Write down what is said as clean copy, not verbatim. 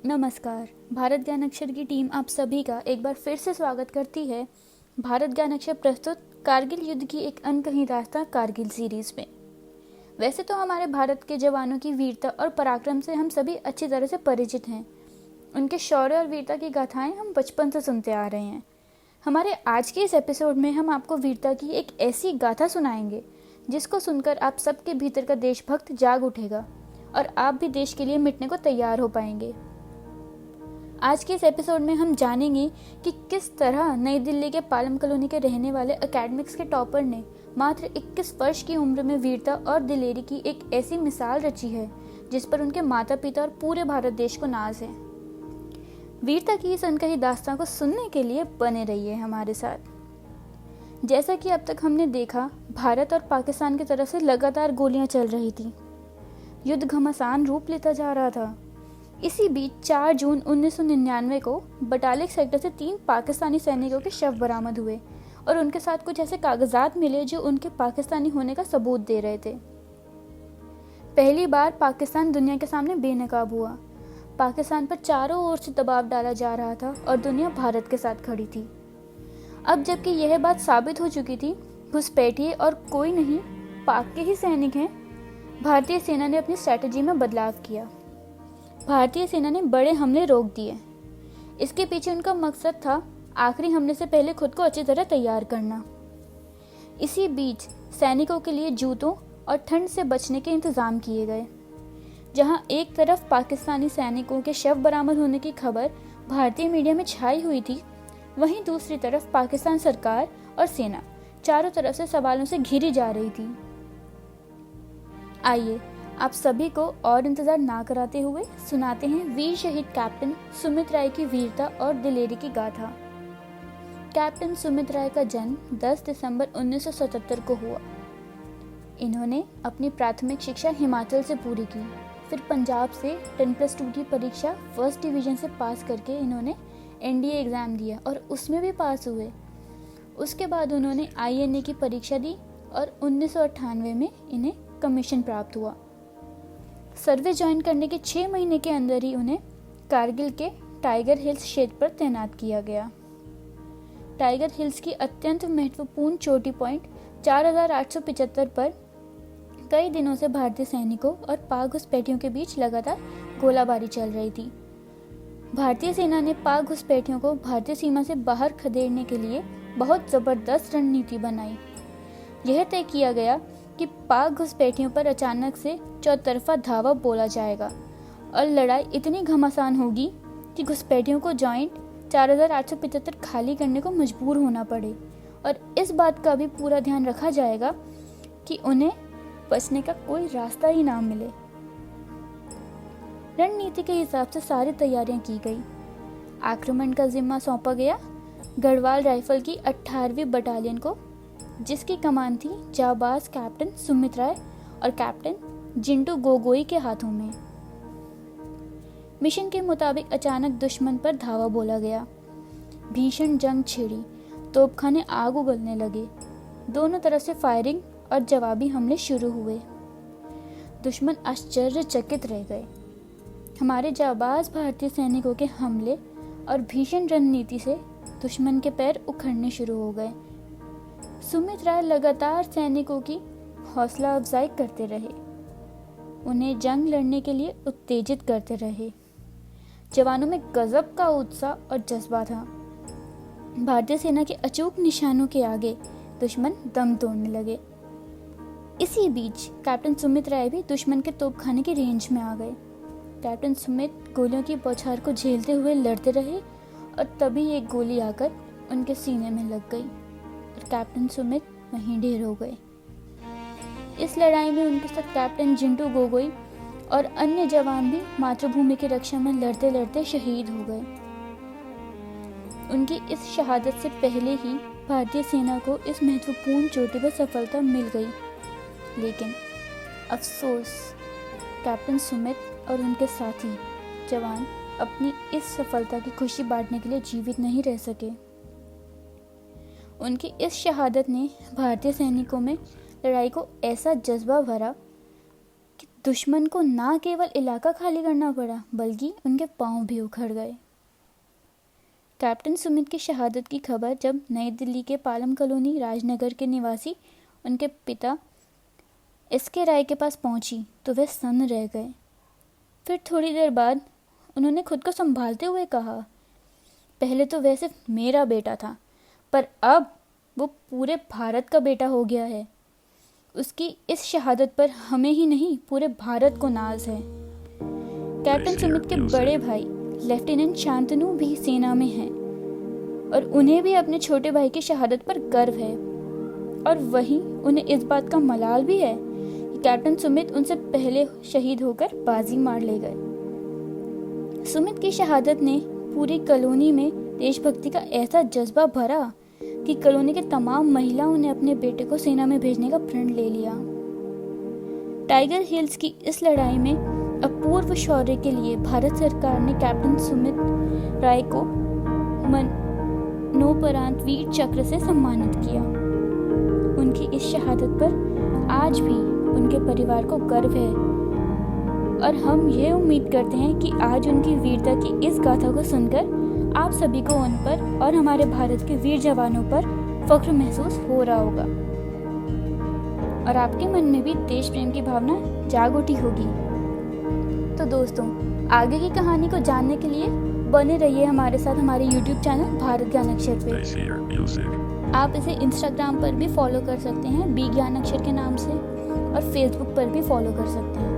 नमस्कार। भारत ज्ञान अक्षर की टीम आप सभी का एक बार फिर से स्वागत करती है भारत ज्ञान अक्षर प्रस्तुत कारगिल युद्ध की एक अनकही दास्तां कारगिल सीरीज में। वैसे तो हमारे भारत के जवानों की वीरता और पराक्रम से हम सभी अच्छी तरह से परिचित हैं। उनके शौर्य और वीरता की गाथाएं हम बचपन से सुनते आ रहे हैं। हमारे आज के इस एपिसोड में हम आपको वीरता की एक ऐसी गाथा सुनाएंगे जिसको सुनकर आप सबके भीतर का देशभक्त जाग उठेगा और आप भी देश के लिए मिटने को तैयार हो पाएंगे। आज के इस एपिसोड में हम जानेंगे कि किस तरह नई दिल्ली के पालम कॉलोनी के रहने वाले एकेडमिक्स के टॉपर ने मात्र 21 वर्ष की उम्र में वीरता और दिलेरी की एक ऐसी मिसाल रची है जिस पर उनके माता पिता और पूरे भारत देश को नाज है। वीरता की इस अनकही दास्तां को सुनने के लिए बने रहिए हमारे साथ। जैसा कि अब तक हमने देखा, भारत और पाकिस्तान की तरफ से लगातार गोलियां चल रही थी। युद्ध घमासान रूप लेता जा रहा था। इसी बीच 4 जून 1999 को बटालिक सेक्टर से 3 पाकिस्तानी सैनिकों के शव बरामद हुए और उनके साथ कुछ ऐसे कागजात मिले जो उनके पाकिस्तानी होने का सबूत दे रहे थे। पहली बार पाकिस्तान दुनिया के सामने बेनकाब हुआ। पाकिस्तान पर चारों ओर से दबाव डाला जा रहा था और दुनिया भारत के साथ खड़ी थी। अब जबकि यह बात साबित हो चुकी थी, घुसपैठिए और कोई नहीं, पाक के ही सैनिक हैं, भारतीय सेना ने अपनी स्ट्रैटेजी में बदलाव किया। भारतीय सेना ने बड़े हमले रोक दिए। इसके पीछे उनका मकसद था आखिरी हमले से पहले खुद को अच्छी तरह तैयार करना। इसी बीच सैनिकों के लिए जूतों और ठंड से बचने के इंतजाम किए गए। जहां एक तरफ पाकिस्तानी सैनिकों के शव बरामद होने की खबर भारतीय मीडिया में छाई हुई थी, वहीं दूसरी तरफ पाकिस्तान सरकार और सेना चारों तरफ से सवालों से घिरी जा रही थी। आइए आप सभी को और इंतजार ना कराते हुए सुनाते हैं वीर शहीद कैप्टन सुमित राय की वीरता और दिलेरी की गाथा। कैप्टन सुमित राय का जन्म 10 दिसंबर 1977 को हुआ। इन्होंने अपनी प्राथमिक शिक्षा हिमाचल से पूरी की। फिर पंजाब से 10+2 की परीक्षा फर्स्ट डिवीजन से पास करके इन्होंने एनडीए एग्ज़ाम दिया और उसमें भी पास हुए। उसके बाद उन्होंने आईएनए की परीक्षा दी और 1998 में इन्हें कमीशन प्राप्त हुआ। सर्विस ज्वाइन करने के 6 महीने के अंदर ही उन्हें कारगिल के टाइगर हिल्स क्षेत्र पर तैनात किया गया। टाइगर हिल्स की अत्यंत महत्वपूर्ण चोटी पॉइंट 4875 पर कई दिनों से भारतीय सैनिकों और पाक घुसपैठियों के बीच लगातार गोलाबारी चल रही थी। भारतीय सेना ने पाक घुसपैठियों को भारतीय सीमा से बाहर खदेड़ने के लिए बहुत ज़बरदस्त रणनीति बनाई। यह तय किया गया कि पाक घुसपैठियों पर अचानक से चौतरफा धावा बोला जाएगा और लड़ाई इतनी घमासान होगी कि घुसपैठियों को जॉइंट 4875 खाली करने को मजबूर होना पड़े और इस बात का भी पूरा ध्यान रखा जाएगा कि उन्हें बचने का कोई रास्ता ही ना मिले। रणनीति के हिसाब से सारी तैयारियां की गई। आक्रमण का जिम्मा सौंपा गया गढ़वाल राइफल की 18वीं बटालियन को, जिसकी कमान थी जाबाज कैप्टन सुमित राय और कैप्टन जिंटू गोगोई के हाथों में। मिशन के मुताबिक अचानक दुश्मन पर धावा बोला गया। भीषण जंग छिड़ी, तोपखाने आग उगलने लगे। दोनों तरफ से फायरिंग और जवाबी हमले शुरू हुए। दुश्मन आश्चर्यचकित रह गए। हमारे जाबाज भारतीय सैनिकों के हमले और भीषण रणनीति से दुश्मन के पैर उखड़ने शुरू हो गए। सुमित राय लगातार सैनिकों की हौसला अफजाई करते रहे, उन्हें जंग लड़ने के लिए उत्तेजित करते रहे। जवानों में गजब का उत्साह और जज्बा था। भारतीय सेना के अचूक निशानों के आगे दुश्मन दम तोड़ने लगे। इसी बीच कैप्टन सुमित राय भी दुश्मन के तोपखाने की रेंज में आ गए। कैप्टन सुमित गोलियों की बौछार को झेलते हुए लड़ते रहे और तभी एक गोली आकर उनके सीने में लग गई और कैप्टन सुमित वहीं ढेर हो गए। इस लड़ाई में उनके साथ कैप्टन जिंटू गोगोई और अन्य जवान भी मातृभूमि की रक्षा में लड़ते लड़ते शहीद हो गए। उनकी इस शहादत से पहले ही भारतीय सेना को इस महत्वपूर्ण चोटी पर सफलता मिल गई, लेकिन अफसोस कैप्टन सुमित और उनके साथी जवान अपनी इस सफलता की खुशी बांटने के लिए जीवित नहीं रह सके। उनकी इस शहादत ने भारतीय सैनिकों में लड़ाई को ऐसा जज्बा भरा कि दुश्मन को ना केवल इलाका खाली करना पड़ा बल्कि उनके पांव भी उखड़ गए। कैप्टन सुमित की शहादत की खबर जब नई दिल्ली के पालम कॉलोनी राजनगर के निवासी उनके पिता एस.के. राय के पास पहुंची तो वे सन्न रह गए। फिर थोड़ी देर बाद उन्होंने खुद को संभालते हुए कहा, पहले तो वह सिर्फ मेरा बेटा था, पर अब वो पूरे भारत का बेटा हो गया है। उसकी इस शहादत पर हमें ही नहीं पूरे भारत को नाज है। कैप्टन सुमित के बड़े भाई लेफ्टिनेंट शांतनु भी सेना में हैं और उन्हें भी अपने छोटे भाई की शहादत पर गर्व है, और वहीं उन्हें इस बात का मलाल भी है कि कैप्टन सुमित उनसे पहले शहीद होकर बाजी मार ले गए। सुमित की शहादत ने पूरी कॉलोनी में देशभक्ति का ऐसा जज्बा भरा कि कॉलोनी के तमाम महिलाओं ने अपने बेटे को सेना में भेजने का प्रण ले लिया। टाइगर हिल्स की इस लड़ाई में अपूर्व शौर्य के लिए भारत सरकार ने कैप्टन सुमित राय को मरणोपरांत वीर चक्र से सम्मानित किया। उनकी इस शहादत पर आज भी उनके परिवार को गर्व है और हम ये उम्मीद करते हैं कि आज उनकी वीरता की इस गाथा को सुनकर आप सभी को उन पर और हमारे भारत के वीर जवानों पर फख्र महसूस हो रहा होगा और आपके मन में भी देश प्रेम की भावना जाग उठी होगी। तो दोस्तों, आगे की कहानी को जानने के लिए बने रहिए हमारे साथ हमारे YouTube चैनल भारत ज्ञान अक्षर पे। आप इसे इंस्टाग्राम पर भी फॉलो कर सकते हैं बी ज्ञान अक्षर के नाम से, और फेसबुक पर भी फॉलो कर सकते हैं।